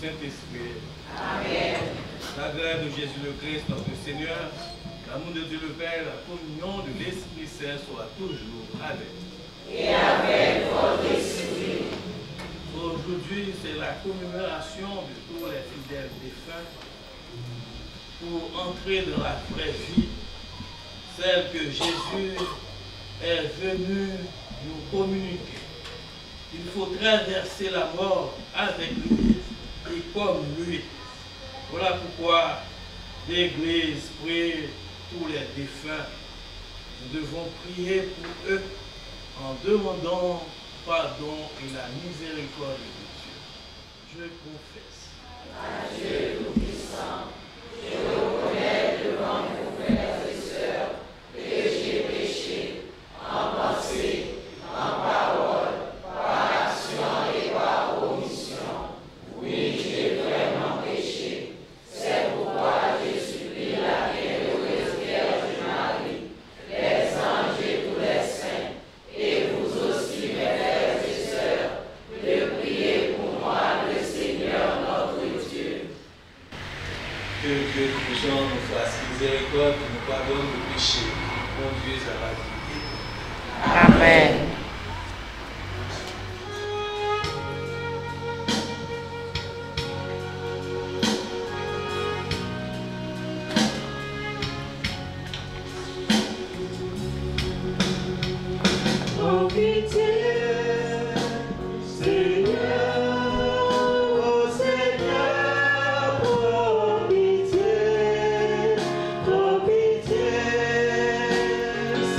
Saint-Esprit. Amen. La grâce de Jésus le Christ, notre Seigneur, l'amour de Dieu le Père, la communion de l'Esprit Saint soit toujours avec nous. Et avec votre esprit. Aujourd'hui, c'est la commémoration de tous les fidèles défunts pour entrer dans la vraie vie, celle que Jésus est venu nous communiquer. Il faut traverser la mort avec lui et comme lui. Voilà pourquoi l'Église prie pour les défunts. Nous devons prier pour eux en demandant pardon et la miséricorde de Dieu. Je confesse. À Dieu Tout-Puissant, je reconnais devant vos frères et sœurs que j'ai péché en pensée, en parole, par action et par omission. Oui, j'ai vraiment péché. C'est pourquoi je supplie la bienheureuse Vierge Marie, les anges et tous les saints, et vous aussi, mes frères et sœurs, de prier pour moi, le Seigneur notre Dieu. Que Dieu Tout-Puissant nous fasse miséricorde, nous pardonne nos péchés, conduise à la vie. Amen.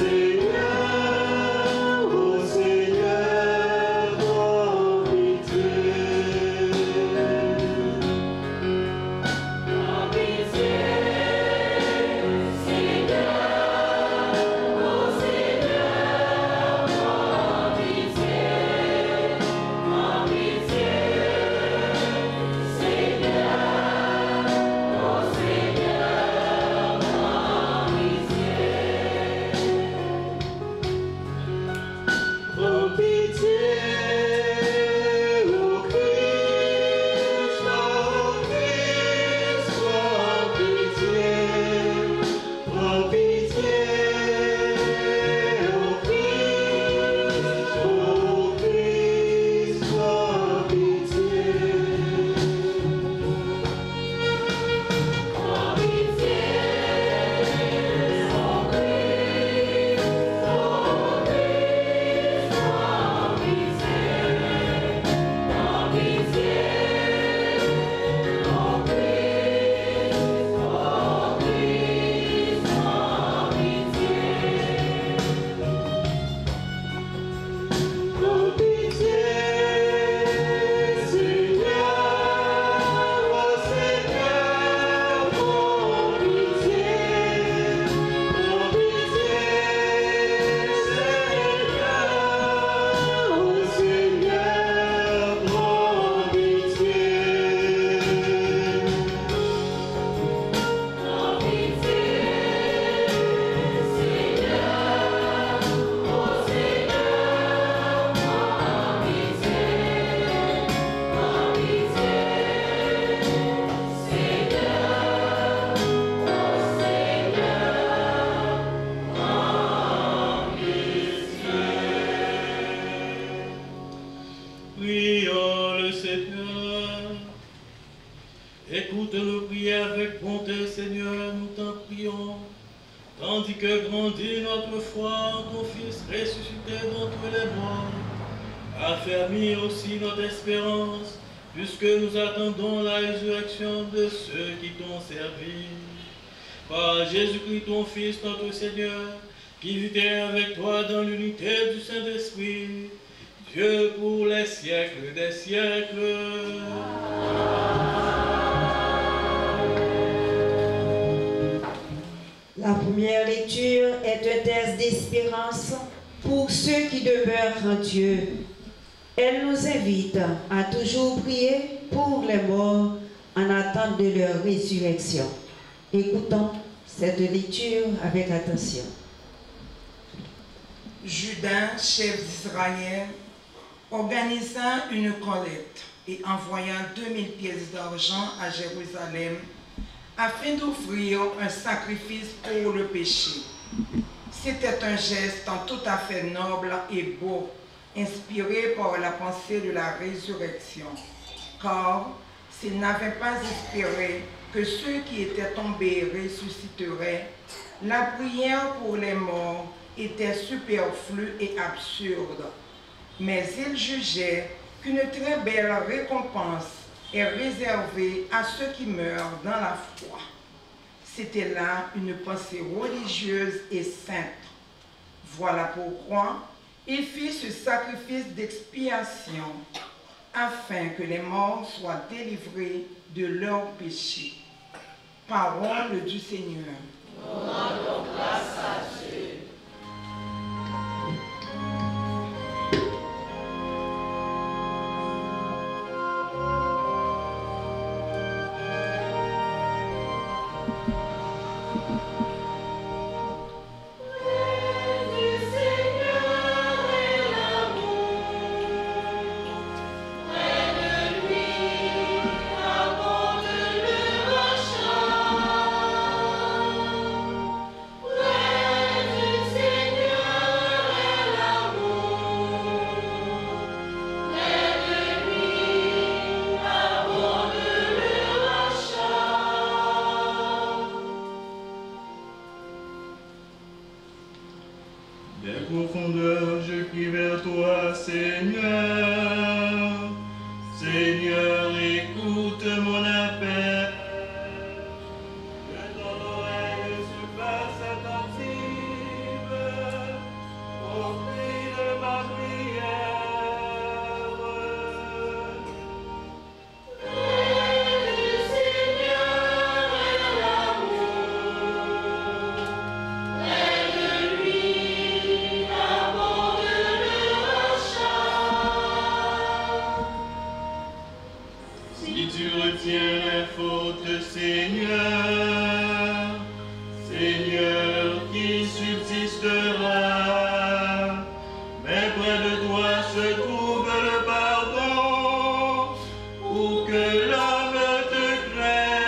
See Écoute nos prières avec bonté, Seigneur, nous t'en prions. Tandis que grandit notre foi en ton Fils ressuscité d'entre les morts, affermis aussi notre espérance, puisque nous attendons la résurrection de ceux qui t'ont servi. Par Jésus-Christ, ton Fils, notre Seigneur, qui vit avec toi dans l'unité du Saint-Esprit, Dieu pour les siècles des siècles. La première lecture est un texte d'espérance pour ceux qui demeurent en Dieu. Elle nous invite à toujours prier pour les morts en attente de leur résurrection. Écoutons cette lecture avec attention. Judas, chef d'Israël, organisant une collecte et envoyant 2000 pièces d'argent à Jérusalem afin d'offrir un sacrifice pour le péché. C'était un geste tout à fait noble et beau, inspiré par la pensée de la résurrection. Car s'ils n'avaient pas espéré que ceux qui étaient tombés ressusciteraient, la prière pour les morts était superflue et absurde. Mais ils jugeaient qu'une très belle récompense est réservée à ceux qui meurent dans la foi. C'était là une pensée religieuse et sainte. Voilà pourquoi il fit ce sacrifice d'expiation, afin que les morts soient délivrés de leurs péchés. Parole du Seigneur. Nous rendons grâce à Dieu. Des profondeurs, je crie vers toi, Seigneur. Seigneur, écoute mon appel. Que ton oreille se fasse attentive au cri de ma prière. Si tu retiens les fautes, Seigneur, Seigneur, qui subsistera? Mais près de toi se trouve le pardon, pour que l'homme te craigne.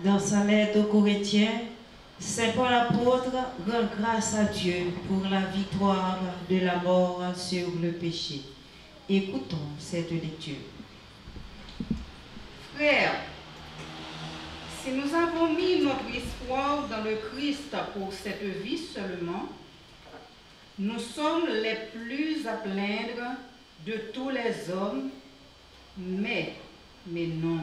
Dans sa lettre aux Corinthiens, Saint Paul apôtre rend grâce à Dieu pour la victoire de la mort sur le péché. Écoutons cette lecture. Frères, si nous avons mis notre espoir dans le Christ pour cette vie seulement, nous sommes les plus à plaindre de tous les hommes, mais non.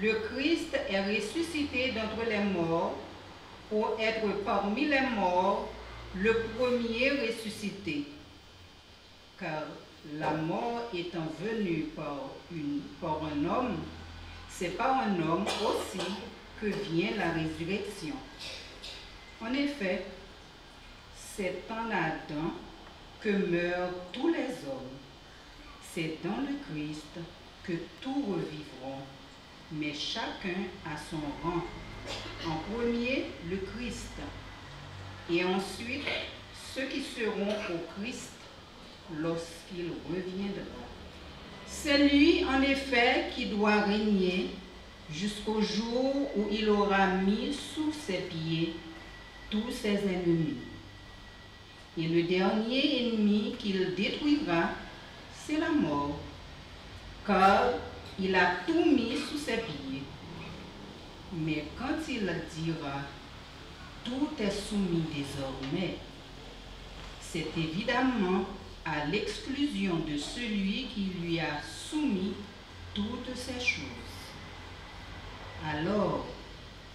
Le Christ est ressuscité d'entre les morts pour être parmi les morts le premier ressuscité. Car la mort étant venue par un homme, c'est par un homme aussi que vient la résurrection. En effet, c'est en Adam que meurent tous les hommes. C'est dans le Christ que tous revivront, mais chacun à son rang. En premier, le Christ, et ensuite ceux qui seront au Christ lorsqu'il reviendra. C'est lui, en effet, qui doit régner jusqu'au jour où il aura mis sous ses pieds tous ses ennemis. Et le dernier ennemi qu'il détruira, c'est la mort, car il a tout mis sous ses pieds. Mais quand il dira « tout est soumis désormais », c'est évidemment à l'exclusion de celui qui lui a soumis toutes ces choses. Alors,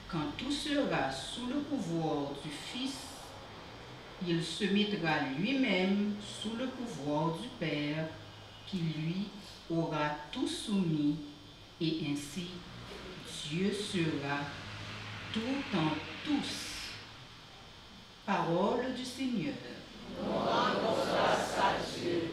quand tout sera sous le pouvoir du Fils, il se mettra lui-même sous le pouvoir du Père, qui lui aura tout soumis, et ainsi Dieu sera tout en tous. Parole du Seigneur. Nous rendons grâce à Dieu.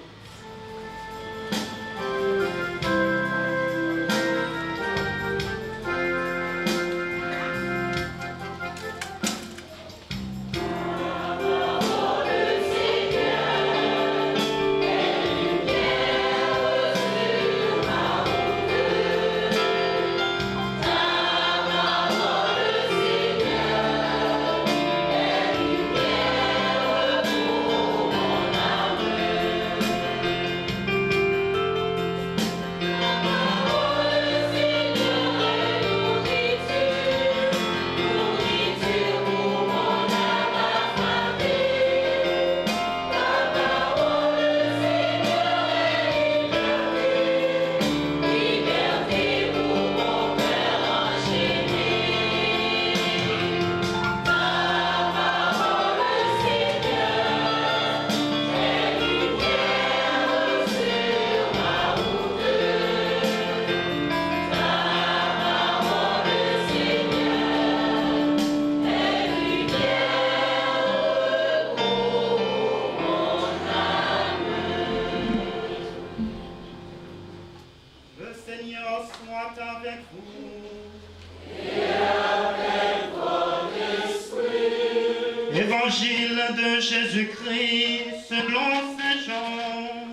Évangile de Jésus-Christ selon Saint Jean.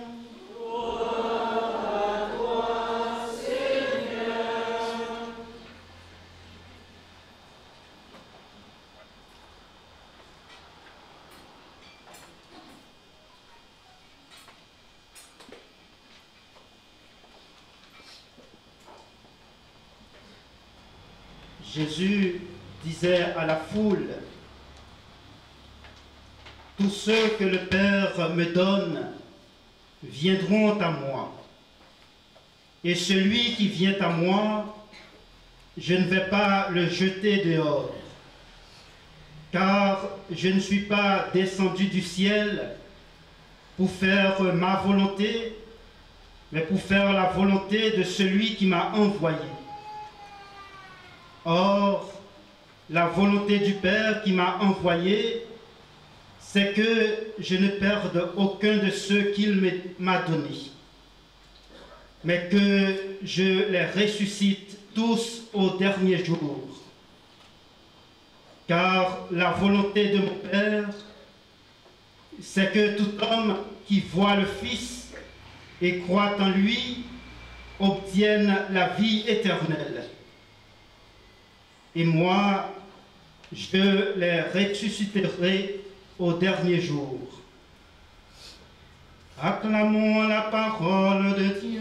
Gloire à toi, Seigneur. Jésus disait à la foule: tous ceux que le Père me donne viendront à moi, et celui qui vient à moi, je ne vais pas le jeter dehors, car je ne suis pas descendu du ciel pour faire ma volonté, mais pour faire la volonté de celui qui m'a envoyé. Or, la volonté du Père qui m'a envoyé, c'est que je ne perde aucun de ceux qu'il m'a donnés, mais que je les ressuscite tous au dernier jour. Car la volonté de mon Père, c'est que tout homme qui voit le Fils et croit en lui obtienne la vie éternelle. et moi, je les ressusciterai au dernier jour. Acclamons la parole de Dieu.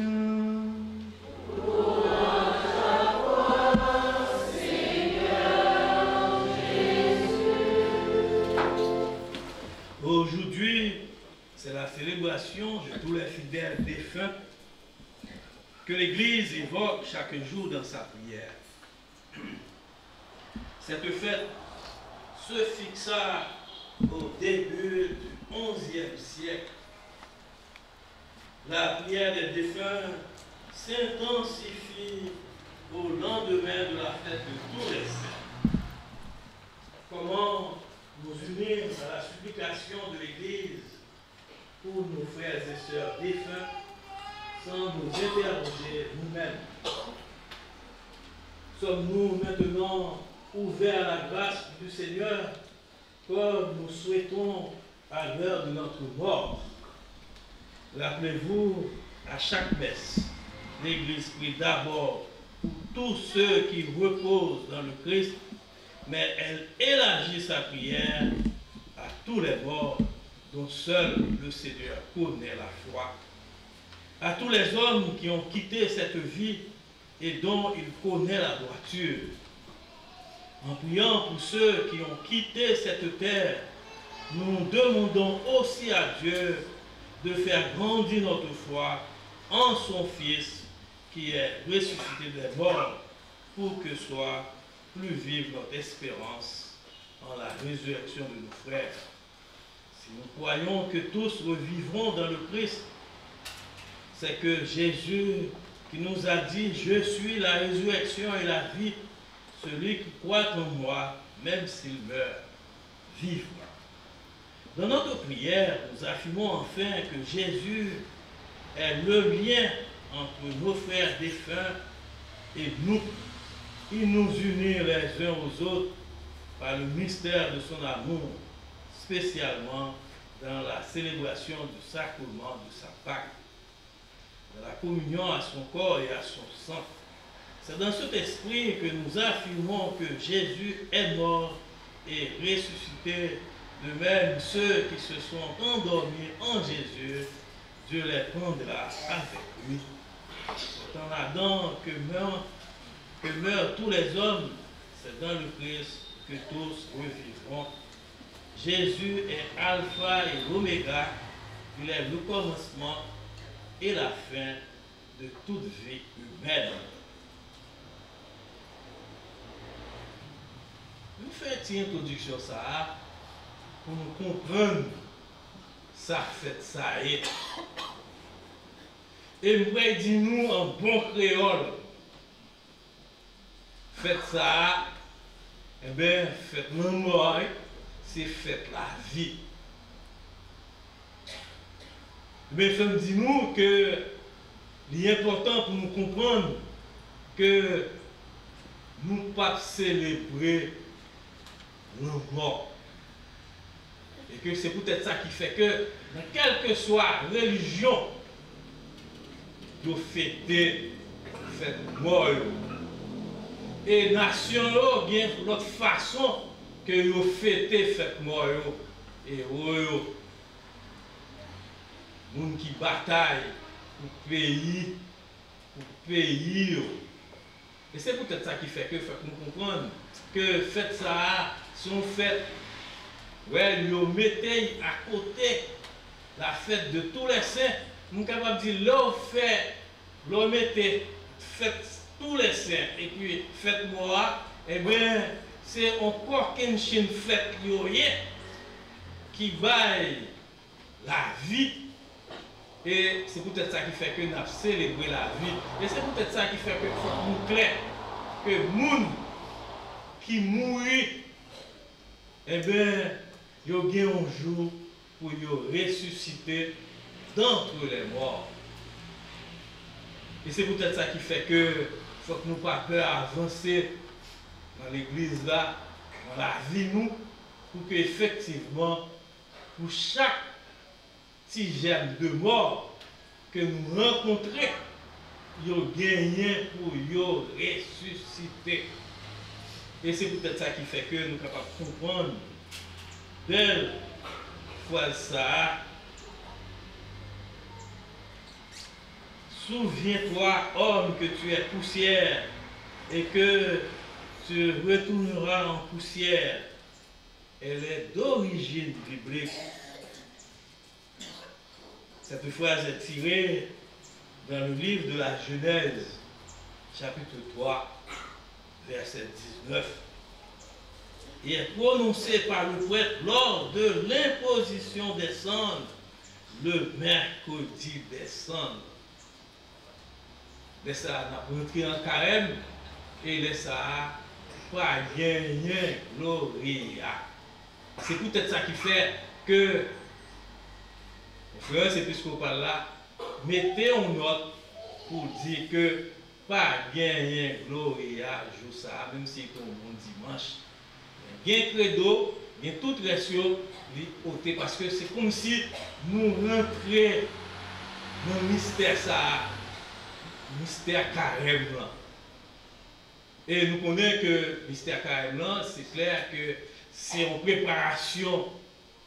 Aujourd'hui, c'est la célébration de tous les fidèles défunts que l'Église évoque chaque jour dans sa prière. Cette fête se fixa au début du XIe siècle. La prière des défunts s'intensifie au lendemain de la fête de tous les saints. Comment nous unir à la supplication de l'Église pour nos frères et sœurs défunts sans nous interroger nous-mêmes? Sommes-nous maintenant ouverts à la grâce du Seigneur comme nous souhaitons à l'heure de notre mort? Rappelez-vous, à chaque messe, l'Église prie d'abord pour tous ceux qui reposent dans le Christ, mais elle élargit sa prière à tous les morts dont seul le Seigneur connaît la foi. À tous les hommes qui ont quitté cette vie et dont il connaît la droiture. En priant pour ceux qui ont quitté cette terre, nous demandons aussi à Dieu de faire grandir notre foi en son Fils qui est ressuscité des morts pour que soit plus vive notre espérance en la résurrection de nos frères. Si nous croyons que tous revivront dans le Christ, c'est que Jésus qui nous a dit « Je suis la résurrection et la vie, celui qui croit en moi, même s'il meurt, vivra ». Dans notre prière, nous affirmons enfin que Jésus est le lien entre nos frères défunts et nous. Il nous unit les uns aux autres par le mystère de son amour, spécialement dans la célébration du sacrement de sa Pâque, dans la communion à son corps et à son sang. C'est dans cet esprit que nous affirmons que Jésus est mort et ressuscité. De même, ceux qui se sont endormis en Jésus, Dieu les prendra avec lui. C'est en Adam que meurent tous les hommes, c'est dans le Christ que tous revivront. Jésus est alpha et oméga, il est le commencement et la fin de toute vie humaine. Nous faisons une introduction ça pour nous comprendre ça fait ça est. Et moi dis-nous en bon créole, faites ça, eh bien faites non mort, c'est faites la vie. Mais ça me dit nous que l'important pour nous comprendre que nous ne pas célébrer nos morts. Et que c'est peut-être ça qui fait que, dans quelle que soit la religion, nous fêtons mort. Et nation, il y a une autre façon que nous fêtons mort. Et les gens qui bataillent pour pays. Et c'est peut-être ça qui fait que nous comprenons que fête ça, sont fêtes. Ouais, nous mettez à côté la fête de tous les saints. Nous sommes capables de dire, l'on fait, l'on mettez, fête tous les saints, et puis fête moi, eh bien, c'est encore qu'une fête qui baille la vie. Et c'est peut-être ça qui fait que nous avons célébré la vie. Et c'est peut-être ça qui fait que nous clair que les gens qui mourent, eh bien, ils ont un jour pour ressusciter d'entre les morts. Et c'est peut-être ça qui fait que faut que nous n'ayons pas peur d'avancer dans l'église là, dans la vie nous, pour qu'effectivement, pour chaque petit germe de mort que nous rencontrons, ils ont gagné pour ressusciter. Et c'est peut-être ça qui fait que nous sommes capables de comprendre belle fois ça. Souviens-toi, homme, que tu es poussière et que tu retourneras en poussière. Elle est d'origine biblique. Cette phrase est tirée dans le livre de la Genèse, chapitre 3, verset 19, et est prononcée par le prêtre lors de l'imposition des cendres, le mercredi des cendres. Les ça n'a pas entré en carême et les ça pas gagné gloria. C'est peut-être ça qui fait que, frère épiscopal là, mettez en note pour dire que pas gagné gloria jour ça, même si c'est un bon dimanche. Gain credo, gain tout ratio, li parce que c'est comme si nous rentrions dans le mystère ça. Mystère carême là. Et nous connaissons que le mystère carême là, c'est clair que c'est en préparation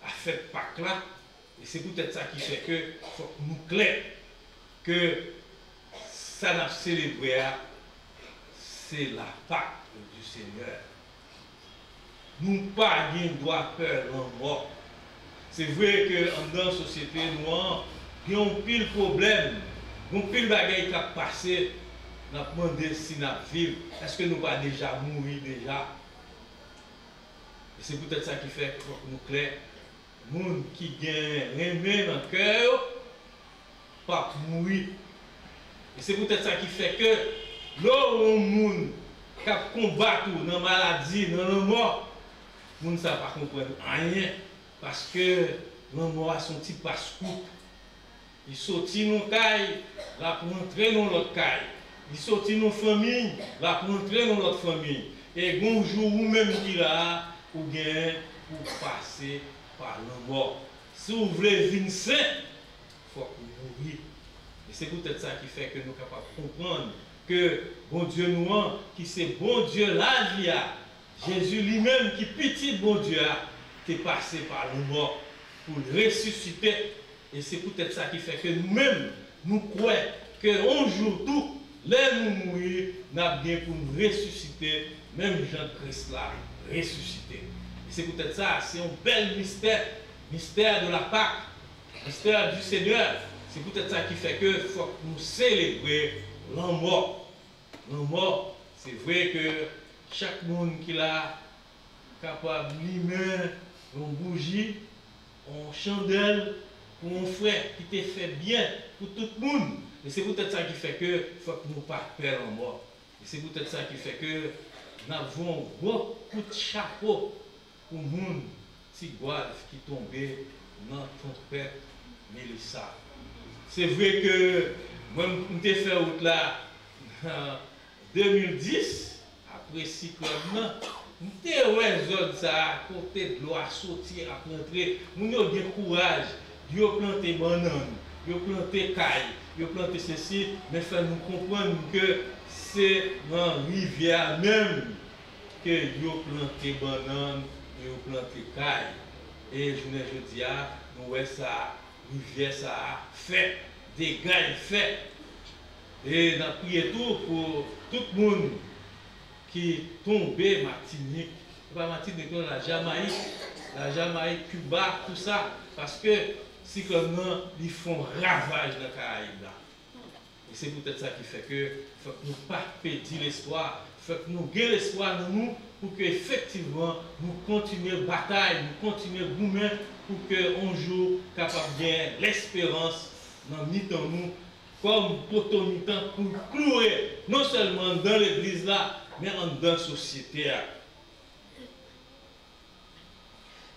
à fête Pâques là. Et c'est peut-être ça qui fait que faut que nous clair que ça n'a célébré, c'est la Pâque du Seigneur. Nous pas droit peur en mort. C'est vrai que dans la société noire, il y a un pile problème. Nous pile bagaille qui a passé, nous avons demandé si nous vivons. Est-ce que nous pas déjà mourir déjà? Et c'est peut-être ça qui fait que nous clair. Les gens qui gagnent remède dans le cœur, pas mourir. Et c'est peut-être ça qui fait que les gens qui combattent dans la maladie, dans la mort, les gens ne savent pas comprendre rien. Parce que les morts a son petit passe-coupe. Il sortit nos cailles, là pour entrer dans l'autre caille. Il sortit nos familles, là pour entrer dans l'autre famille. Et bonjour, ou même qui là, ou bien pour passer par la mort. Si vous voulez vivre saint, il faut que vous mouriez. Et c'est peut-être ça qui fait que nous sommes capables de comprendre que bon Dieu nous a, qui c'est bon Dieu la vie, Jésus lui-même qui petit bon Dieu qui est passé par la mort pour le ressusciter. Et c'est peut-être ça qui fait que nous-mêmes, nous croyons qu'un jour tout, là nous mourir, nous avons bien pour nous ressusciter, même Jean-Christ là, ressuscité. Et c'est peut-être ça, c'est un bel mystère, mystère de la Pâque, mystère du Seigneur. C'est peut-être ça qui fait que faut que nous célébrions la mort. La mort, c'est vrai que chaque monde qui est capable de mettre une bougie, une chandelle, pour un frère qui t'a fait bien pour tout le monde. Et c'est peut-être ça qui fait que faut que nous ne pas perdre en mort. Et c'est peut-être ça qui fait que nous avons beaucoup de chapeaux pour le monde qui tombait dans la tempête Mélissa. C'est vrai que moi, je fait route là en 2010, après cyclone, je suis ça, côté de l'eau à sortir, à rentrer. Nous avons bien courage. Yo planté banane, yo planté caille, yo planté ceci, mais fait nous comprendre que c'est dans la rivière même que yo planté banane, yo planté caille. Et je dis, nous voyons ça, rivière ça fait, des gars fait. Et nous avons prié tout pour tout le monde qui tombé Martinique, pas Martinique, la Jamaïque, Cuba, tout ça, parce que si comme nous, ils font ravage dans les Caraïbes. Et c'est peut-être ça qui fait que faut que nous ne pas perdre l'espoir, faut que nous gagnions l'espoir dans nous pour qu'effectivement nous continuions la bataille, nous continuions le mouvement pour qu'un jour, capable de gagner l'espérance dans nous, comme proto-mitant pour clouer non seulement dans l'église là, mais dans la société.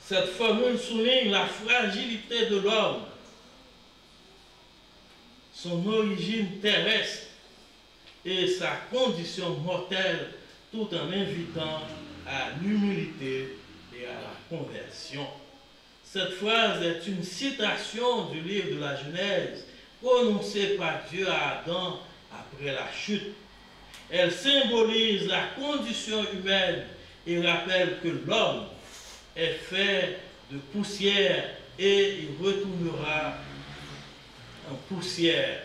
Cette formule souligne la fragilité de l'homme, son origine terrestre et sa condition mortelle, tout en invitant à l'humilité et à la conversion. Cette phrase est une citation du livre de la Genèse, prononcée par Dieu à Adam après la chute. Elle symbolise la condition humaine et rappelle que l'homme est fait de poussière et il retournera en poussière,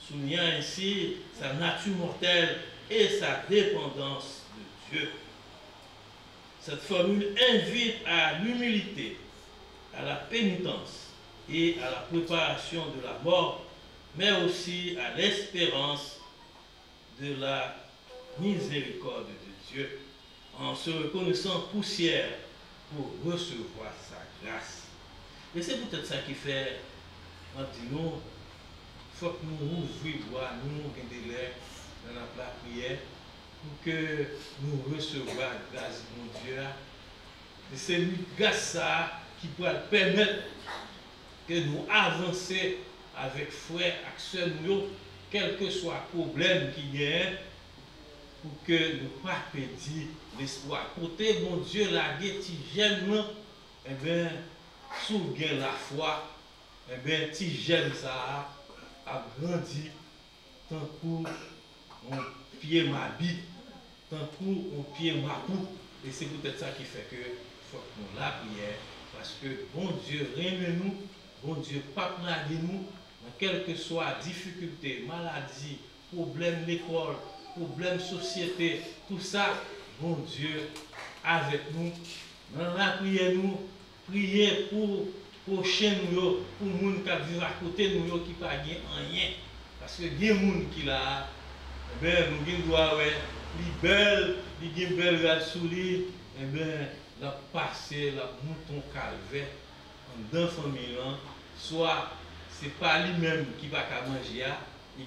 soulignant ainsi sa nature mortelle et sa dépendance de Dieu. Cette formule invite à l'humilité, à la pénitence et à la préparation de la mort, mais aussi à l'espérance de la miséricorde de Dieu, en se reconnaissant poussière pour recevoir sa grâce. Et c'est peut-être ça qui fait, on dit nous, il faut que nous ouvrions, nous, qui délai dans la prière, pour que nous recevions la grâce de mon Dieu. Et c'est une grâce ça qui pourra permettre que nous avancions avec frères, avec nous, quel que soit le problème qu'il y ait, pour que nous ne pas perdre l'espoir. Côté mon Dieu, la guetti j'aime, eh bien, sous la foi, eh bien, si j'aime ça, a grandi, tant pour mon pied ma bite, tant pour mon pied ma coupe. Et c'est peut-être ça qui fait que faut que nous la prière, parce que bon Dieu aime nous, bon Dieu pas plaguer nous, dans quelle que soit difficulté, maladie, problème d'école, problème société, tout ça, bon Dieu avec nous. Dans la prière, nous prier pour prochain nous, pour les gens qui vivent à côté de nous, qui ne pas rien. Parce que il y a des gens qui là, nous devons belle, il y a une belle rade sous lui, et bien, la passer, la mouton calvaire, dans la famille, soit ce n'est pas lui-même qui va manger,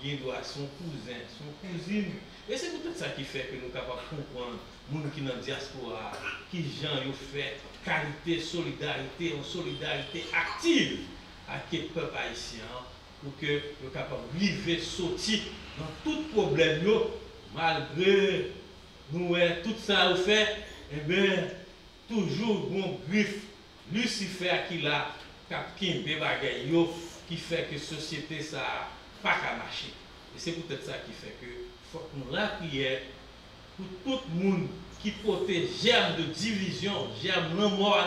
il doit son cousin, son cousine. Et c'est peut-être ça qui fait que nous sommes capables de comprendre les gens qui sont dans la diaspora, qui gens ont fait qualité, solidarité, en solidarité active avec le peuple haïtien, pour que nous soyons capables de vivre, sortir dans tout problème, malgré nous, tout ça nous fait, eh bien, toujours bon griffe, Lucifer qui l'a, qui fait que la société ça n'a pas qu'à marcher. Et c'est peut-être ça qui fait que faut que nous la prière pour tout le monde qui porte germe de division, germe de mort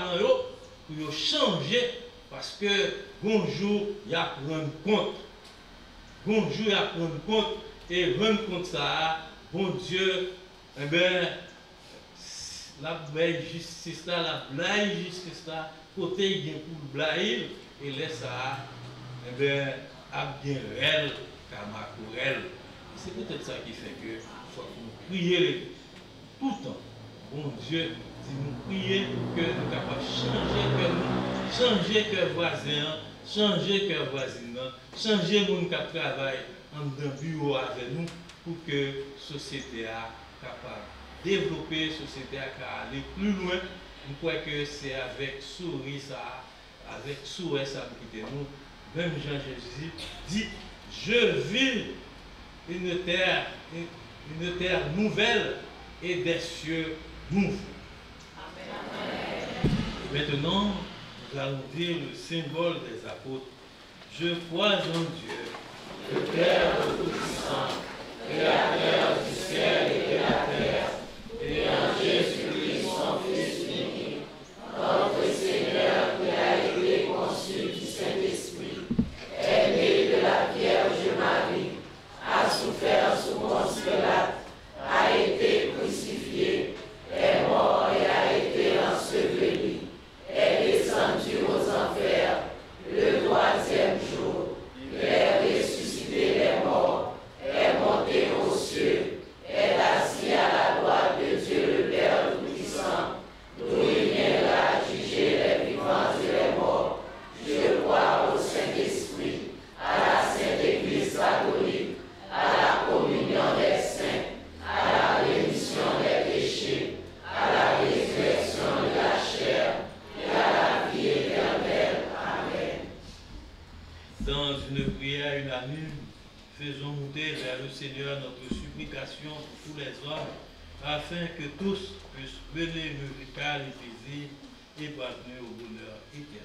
pour changer, parce que bonjour, il y a prendre compte. Bonjour, il y a prendre compte, et rendre compte ça, bon Dieu, eh bien, la belle justice là, la blague justice là, côté il y a pour blague, et laisse ça, eh bien, à bien réel, comme à elle. C'est peut-être ça qui fait que faut que nous prions tout le temps. Bon Dieu, si nous prions pour que nous soyons capables de changer que voisin, changer que voisine, changer les gens qui travaillent dans un bureau avec nous pour que la société soit capable de développer, la société soit aller plus loin. Nous croyons que c'est avec souris ça, avec souhait ça qui nous. Même Jean-Jésus dit, je vis une terre nouvelle et des cieux nouveaux. Amen. Maintenant, nous allons dire le symbole des apôtres. Je crois en Dieu, le Père Tout-Puissant, Créateur du ciel et de la terre, et en Jésus-Christ, son Fils unique, notre Seigneur qui a été conçu du Saint-Esprit, est né de la Vierge Marie, a souffert sous Ponce Pilate, a été crucifié, est mort et a été enseveli, est descendu aux enfers, le troisième jour, il est ressuscité des morts, est monté aux cieux, est assis à la droite de Dieu le Père Tout-Puissant, d'où il viendra juger les vivants et les morts. Je crois au Saint-Esprit, à la Sainte Église catholique, à la communion des saints, à la rémission des péchés, à la résurrection de la chair et à la vie éternelle. Amen. Dans une prière unanime, faisons monter vers le Seigneur notre supplication pour tous les hommes, afin que tous puissent mener une vie calme et paisible et parvenir au bonheur éternel.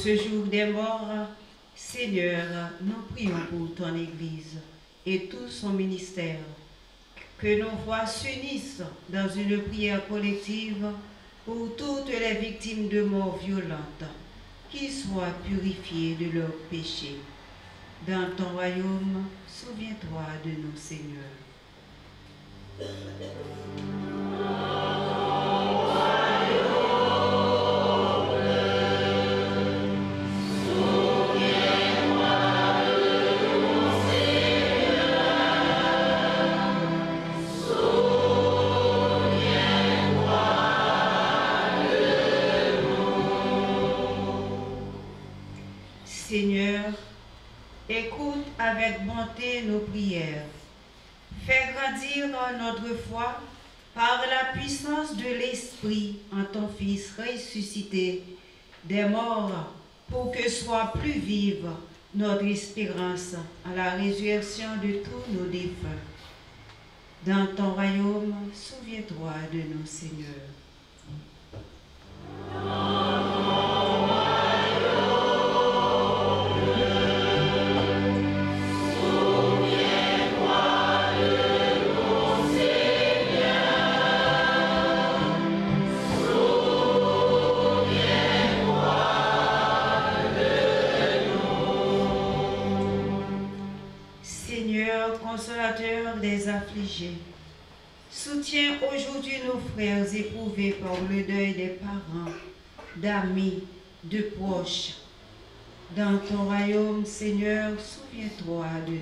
ce jour des morts, Seigneur, nous prions pour ton Église et tout son ministère. Que nos voix s'unissent dans une prière collective pour toutes les victimes de morts violentes, qu'ils soient purifiés de leurs péchés. Dans ton royaume, souviens-toi de nous, Seigneur. Seigneur, écoute avec bonté nos prières. Fais grandir notre foi par la puissance de l'Esprit en ton Fils ressuscité des morts, pour que soit plus vive notre espérance à la résurrection de tous nos défunts. Dans ton royaume, souviens-toi de nous, Seigneur. Consolateur des affligés, soutiens aujourd'hui nos frères éprouvés par le deuil des parents, d'amis, de proches. Dans ton royaume, Seigneur, souviens-toi de nous.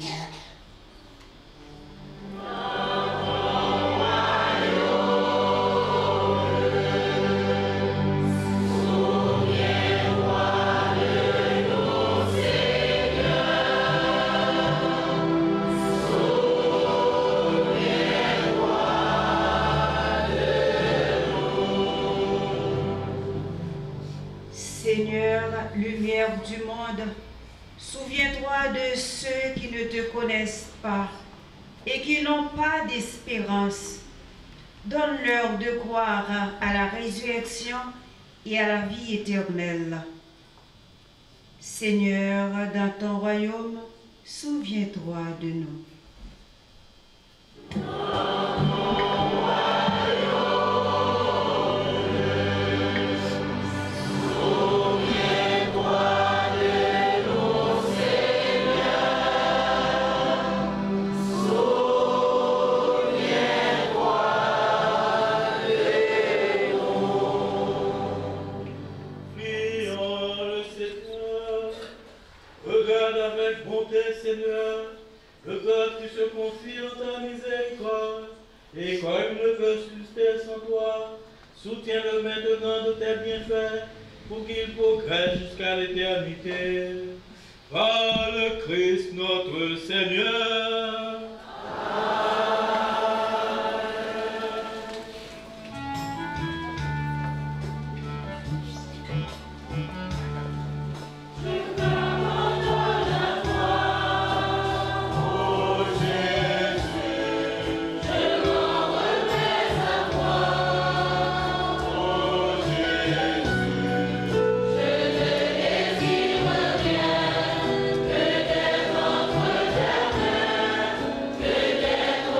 Seigneur, lumière du monde, souviens-toi de ceux qui ne te connaissent pas et qui n'ont pas d'espérance. Donne-leur de croire à la résurrection et à la vie éternelle. Seigneur, dans ton royaume, souviens-toi de nous. Seigneur, le peuple qui se confie en ta miséricorde, et comme il ne peut subsister sans toi, soutiens-le maintenant de tes bienfaits, pour qu'il progresse jusqu'à l'éternité. Par le Christ notre Seigneur. Que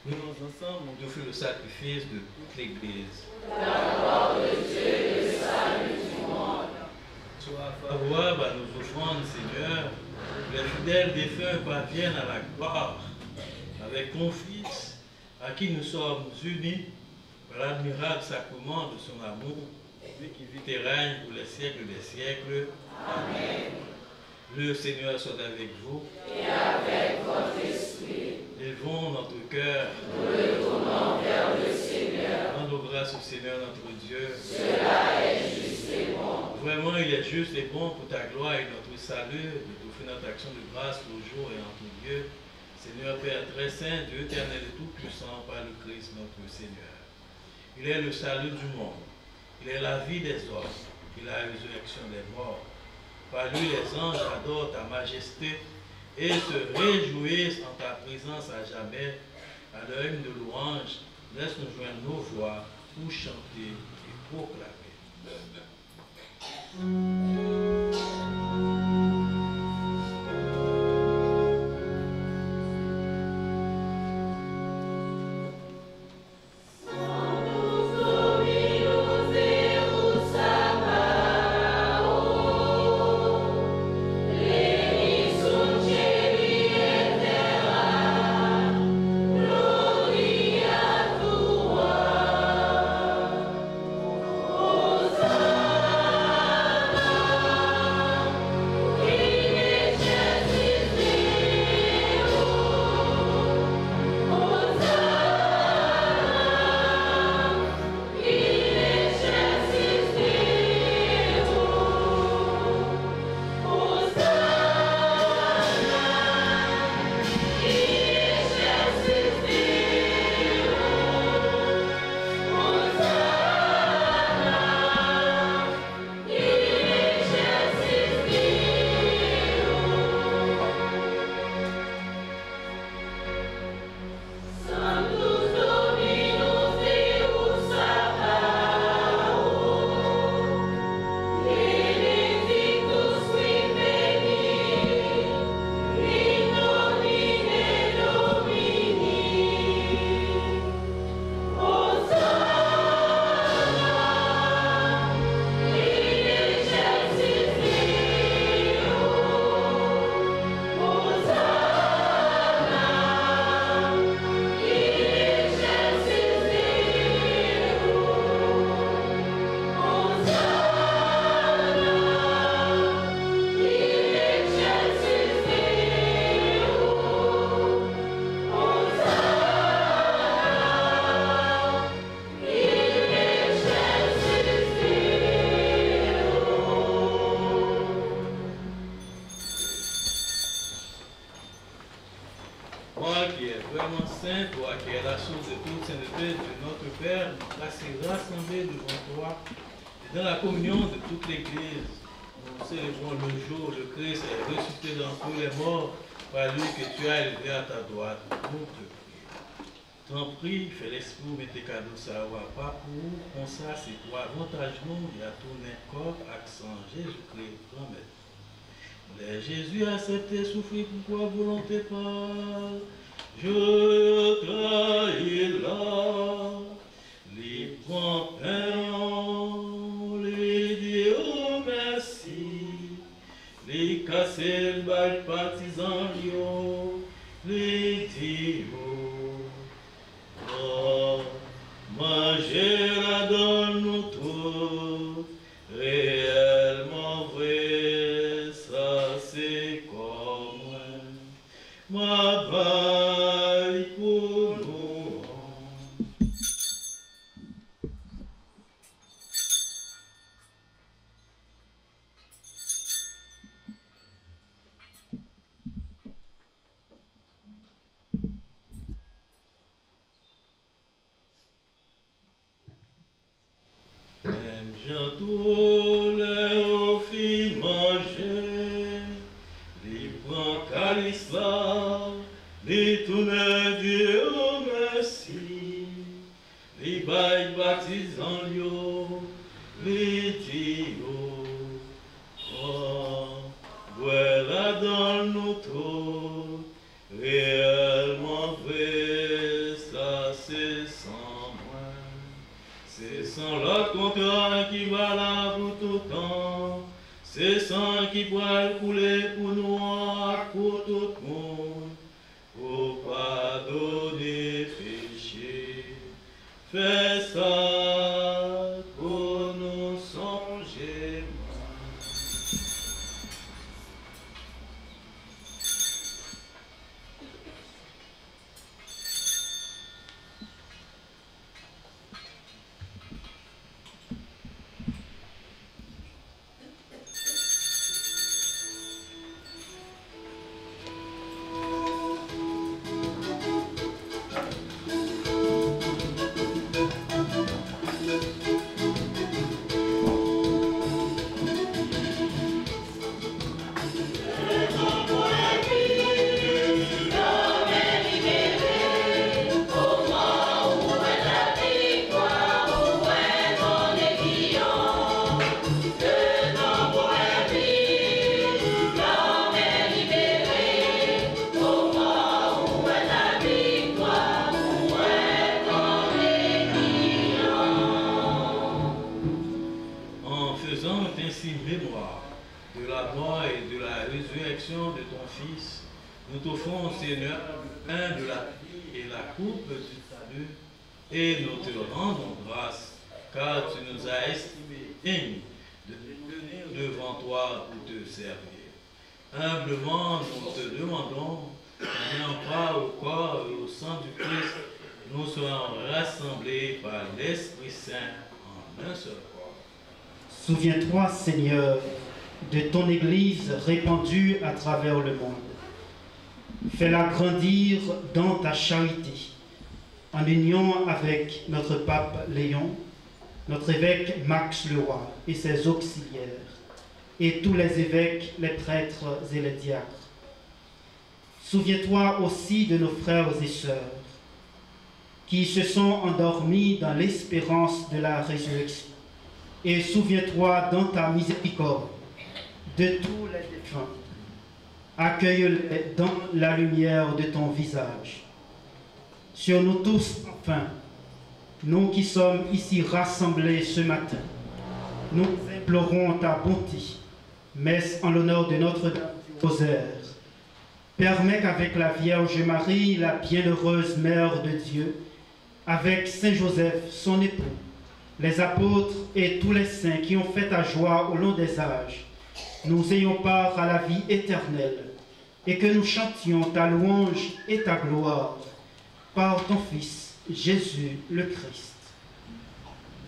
Prions ensemble, on offre le sacrifice de toute l'Église. La gloire de Dieu et le salut du monde. Sois favorable à nos offrandes, Seigneur, Les fidèles défunts parviennent à la gloire avec ton Fils, à qui nous sommes unis par l'admirable sacrement de son amour, lui qui vit et règne pour les siècles des siècles. Amen. Le Seigneur soit avec vous. Et avec votre esprit. Élevons notre cœur. Nous le tournons vers le Seigneur. Rendons grâce au Seigneur notre Dieu. Cela est juste et bon. Vraiment, il est juste et bon pour ta gloire et notre salut, de t'offrir notre action de grâce au jour et en tout lieu. Seigneur Père très saint, Dieu éternel et tout-puissant, par le Christ notre Seigneur. Il est le salut du monde. Il est la vie des hommes. Il est la résurrection des morts. Par lui, les anges adorent ta majesté et se réjouissent en ta présence à jamais. À leur hymne de louange, laisse-nous joindre nos voix pour chanter et proclamer. Jésus a accepté souffrir pour toi volonté par. Je trahis là, les compagnons, les dire merci, les casser le bal partisans, les dire oh, manger la donne nous tous, réellement vrai, ça c'est comme ma baille pour nous. Même j'entoure les filles manger, les prends calice là, les tourner Dieu merci, les bails baptisants les dios, oh, voilà dans nous tous, réellement vrai, ça c'est sans moi. C'est sans l'autre contrat qui va là pour tout temps. C'est sans qui pourra couler pour nous pour tout le monde, pour pardonner péché. Fais ça pour nous songer. Nous t'offrons, Seigneur, le pain de la vie et la coupe du salut, et nous te rendons grâce, car tu nous as estimés dignes de venir devant toi pour te servir. Humblement, nous te demandons, n'ayant pas au corps et au sang du Christ, nous serons rassemblés par l'Esprit Saint en un seul corps. Souviens-toi, Seigneur, de ton Église répandue à travers le monde. Fais-la grandir dans ta charité, en union avec notre pape Léon, notre évêque Max Leroy et ses auxiliaires, et tous les évêques, les prêtres et les diacres. Souviens-toi aussi de nos frères et sœurs qui se sont endormis dans l'espérance de la résurrection. Et souviens-toi dans ta miséricorde de tous les défunts. Accueille-les dans la lumière de ton visage. Sur nous tous, enfin, nous qui sommes ici rassemblés ce matin, nous implorons ta bonté, messe en l'honneur de Notre-Dame du Rosaire. Permets qu'avec la Vierge Marie, la bienheureuse Mère de Dieu, avec Saint Joseph, son époux, les apôtres et tous les saints qui ont fait ta joie au long des âges, nous ayons part à la vie éternelle et que nous chantions ta louange et ta gloire par ton Fils, Jésus le Christ.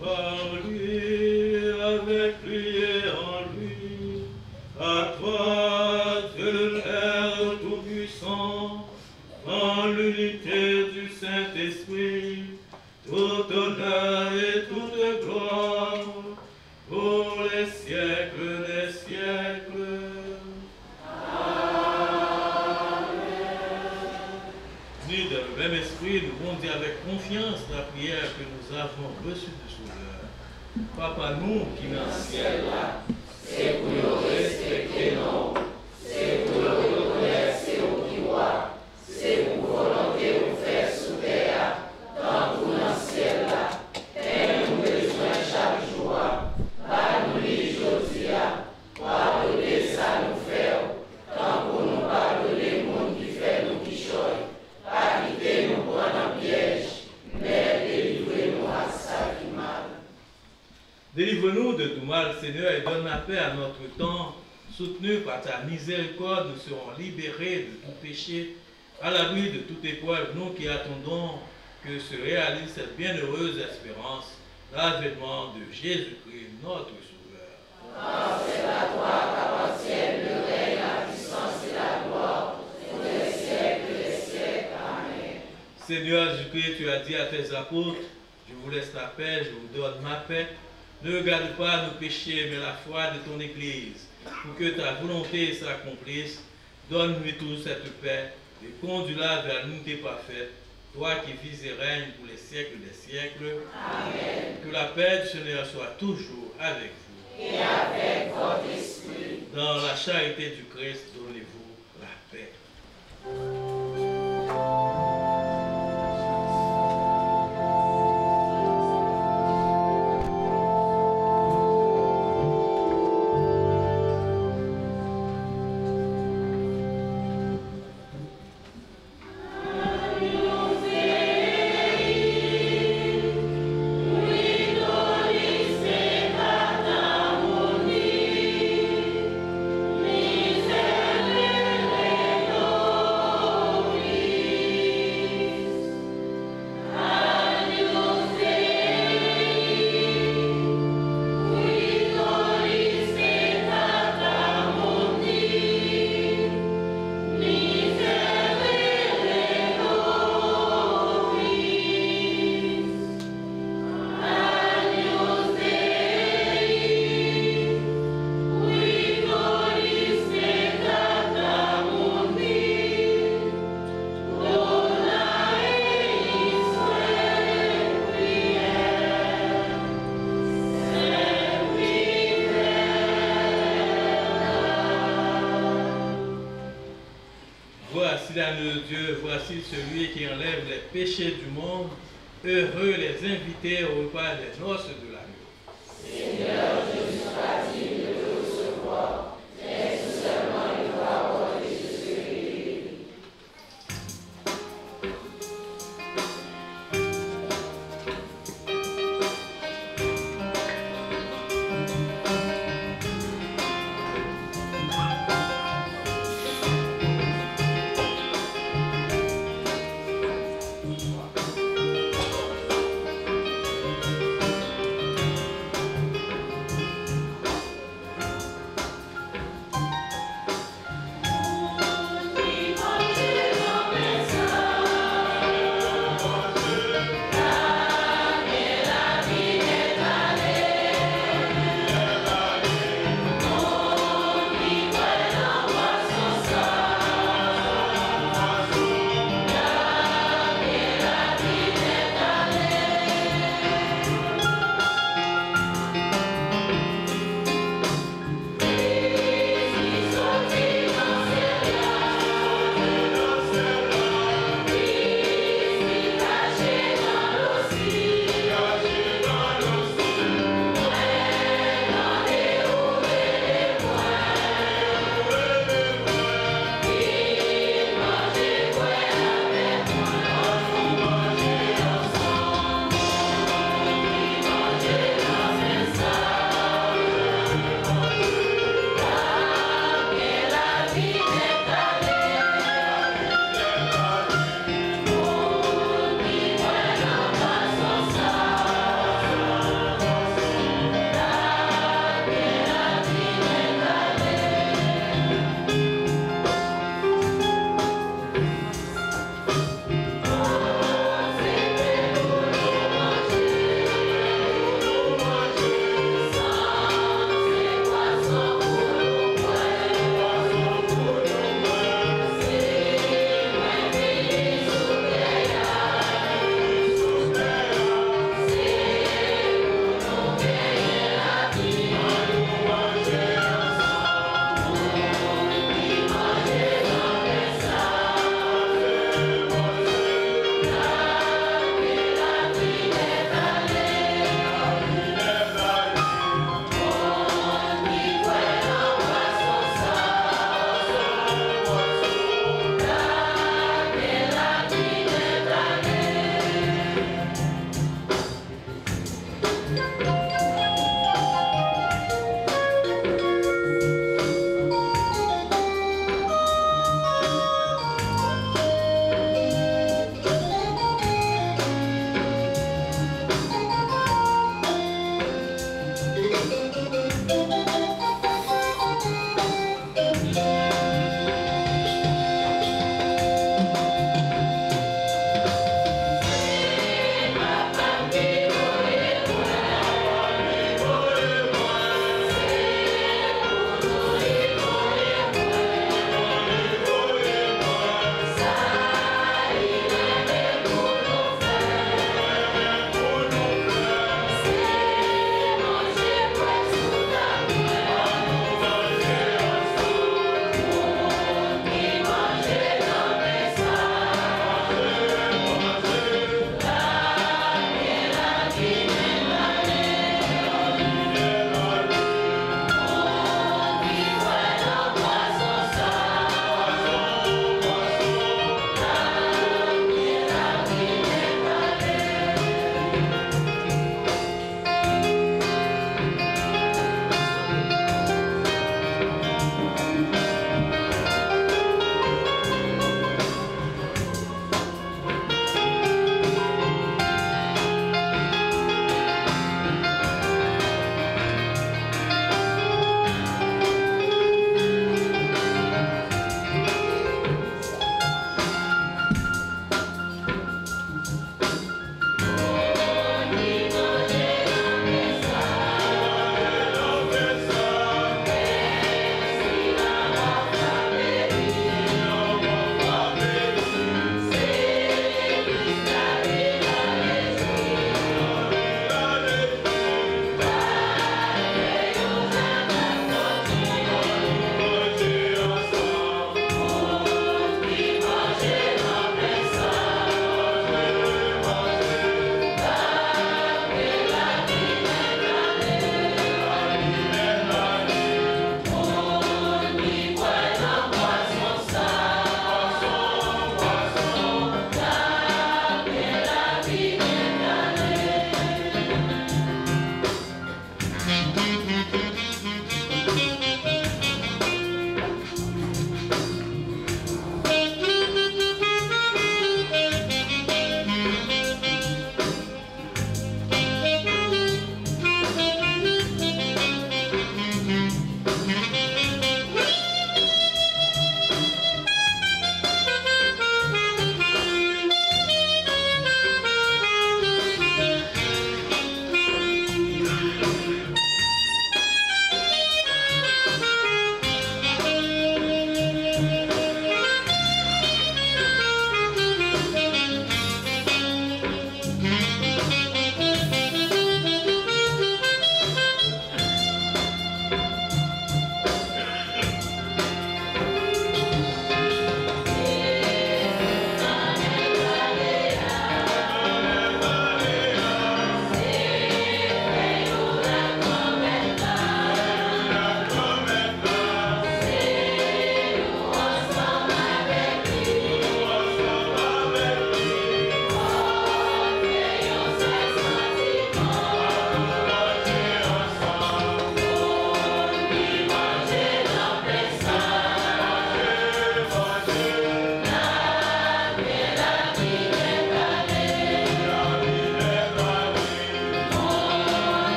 Par lui, avec lui et en lui, à toi, Dieu le Père Tout-Puissant, en l'unité du Saint-Esprit, tout honneur et toute gloire, pour les siècles des siècles. Unis dans le même esprit, nous pouvons dire avec confiance la prière que nous avons reçue du Sauveur. Papa, nous qui dans le ciel là, c'est pour nous respecter, non, c'est pour nous reconnaître, c'est au qui voit, c'est pour volonté nous faire sous terre, tant pour dans le ciel là, et nous besoin chaque jour, par nous les jodia, pardonner ça nous faire, tant pour nous pardonner le monde qui fait nous qui choisit, pas quitter nous prendre en piège, mais délivrez-nous à ça qui mal. Délivre-nous de tout mal, Seigneur, et donne la paix à notre temps. Soutenus par ta miséricorde, nous serons libérés de tout péché, à l'abri de toute épreuve, nous qui attendons que se réalise cette bienheureuse espérance, l'avènement de Jésus-Christ, notre Sauveur. Car c'est à toi qu'appartiennent le règne, la puissance et la gloire, pour les siècles des siècles. Amen. Seigneur Jésus-Christ, tu as dit à tes apôtres, je vous laisse la paix, je vous donne ma paix. Ne regarde pas nos péchés, mais la foi de ton Église, pour que ta volonté s'accomplisse. Donne-lui tous cette paix et conduis-la vers l'unité parfaite, toi qui vis et règnes pour les siècles des siècles. Amen. Que la paix du Seigneur soit toujours avec vous. Et avec votre esprit. Dans la charité du Christ, donnez-vous la paix. Voici l'agneau de Dieu, voici celui qui enlève les péchés du monde. Heureux les invités au repas des noces de l'agneau. Seigneur, je suis pas digne de te recevoir, mais tout seulement une parole et je serai guéri.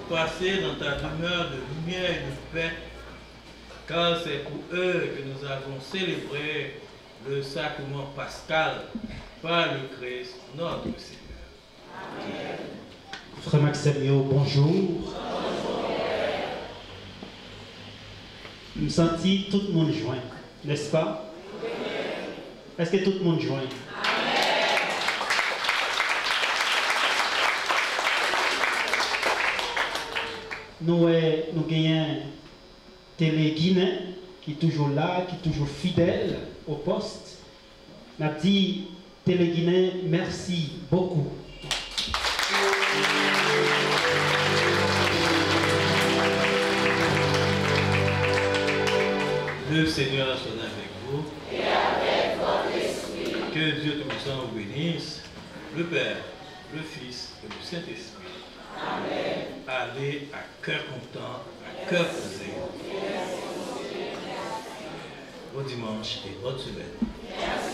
passer dans ta demeure de lumière et de paix, car c'est pour eux que nous avons célébré le sacrement pascal par le Christ, notre Seigneur. Amen. Frère Maximio, bonjour. Nous sentons tout le monde joint, n'est-ce pas? Est-ce que tout le monde joint? Nous gagnons Télé Guinée qui est toujours là, qui est toujours fidèle au poste. On a dit Télé Guinée, merci beaucoup. Le Seigneur soit avec vous. Et avec votre esprit. Que Dieu Tout-Puissant vous bénisse, le Père, le Fils et le Saint-Esprit. Amen. Allez à cœur content, à cœur posé. Bon dimanche et bonne semaine. Merci.